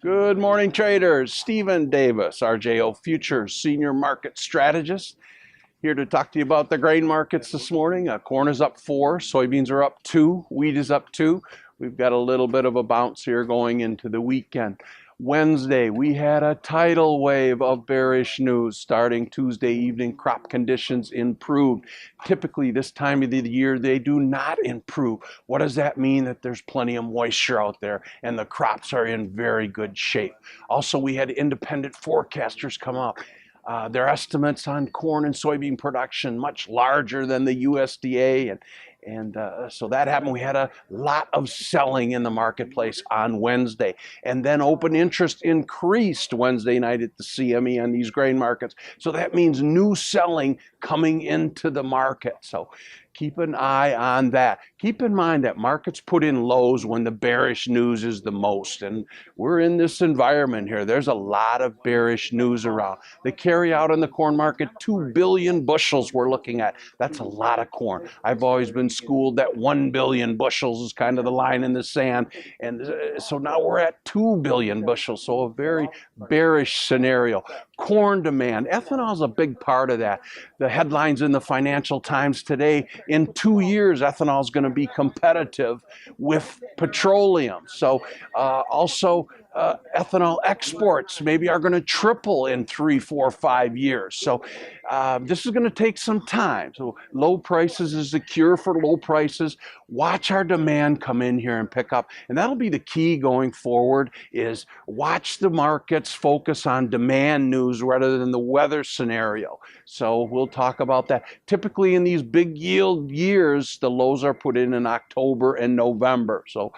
Good morning, traders. Stephen Davis, RJO Futures Senior Market Strategist, here to talk to you about the grain markets this morning. Corn is up 4, soybeans are up 2, wheat is up 2. We've got a little bit of a bounce here going into the weekend. Wednesday, we had a tidal wave of bearish news. Starting Tuesday evening, crop conditions improved. Typically, this time of the year, they do not improve. What does that mean? That there's plenty of moisture out there and the crops are in very good shape. Also, we had independent forecasters come out. Their estimates on corn and soybean production much larger than the USDA, and so that happened. We had a lot of selling in the marketplace on Wednesday, and then open interest increased Wednesday night at the CME on these grain markets. So that means new selling coming into the market. So keep an eye on that. Keep in mind that markets put in lows when the bearish news is the most, and we're in this environment here. There's a lot of bearish news around. The carry out in the corn market, 2 billion bushels we're looking at. That's a lot of corn. I've always been schooled that 1 billion bushels is kind of the line in the sand, and so now we're at 2 billion bushels, so a very bearish scenario. Corn demand, ethanol is a big part of that. The headlines in the Financial Times today: in 2 years, ethanol is going to be competitive with petroleum. So also ethanol exports maybe are going to triple in 3, 4, 5 years. So this is going to take some time. So low prices is the cure for low prices. Watch our demand come in here and pick up. And that'll be the key going forward, is watch the markets focus on demand news rather than the weather scenario. So we'll talk about that. Typically in these big yield years, the lows are put in October and November. So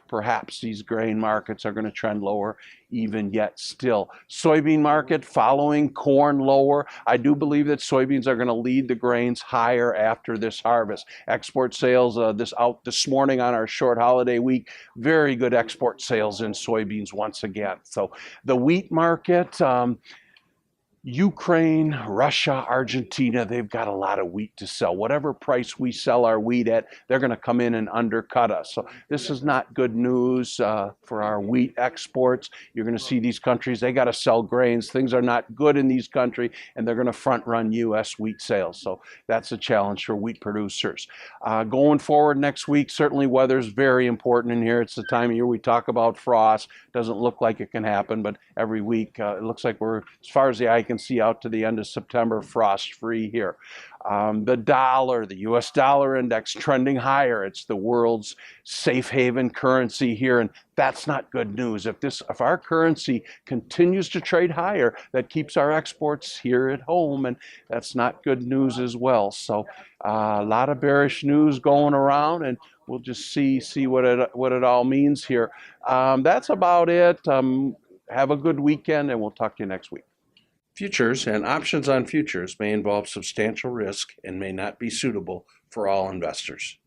perhaps these grain markets are going to trend lower even yet still. Soybean market following corn lower. I do believe that soybeans are going to lead the grains higher after this harvest. Export sales this morning on our short holiday week. Very good export sales in soybeans once again. So the wheat market, Ukraine, Russia, Argentina, they've got a lot of wheat to sell. Whatever price we sell our wheat at, they're going to come in and undercut us. So this is not good news for our wheat exports. You're going to see these countries, they got to sell grains. Things are not good in these countries, and they're going to front run U.S. wheat sales. So that's a challenge for wheat producers. Going forward next week, certainly weather is very important in here. It's the time of year we talk about frost. Doesn't look like it can happen, but every week it looks like we're, as far as the eye can see, out to the end of September, frost-free here. The dollar, the U.S. dollar index, trending higher. It's the world's safe haven currency here, and that's not good news. If our currency continues to trade higher, that keeps our exports here at home, and that's not good news as well. So a lot of bearish news going around, and we'll just see what it all means here. That's about it. Have a good weekend, and we'll talk to you next week. Futures and options on futures may involve substantial risk and may not be suitable for all investors.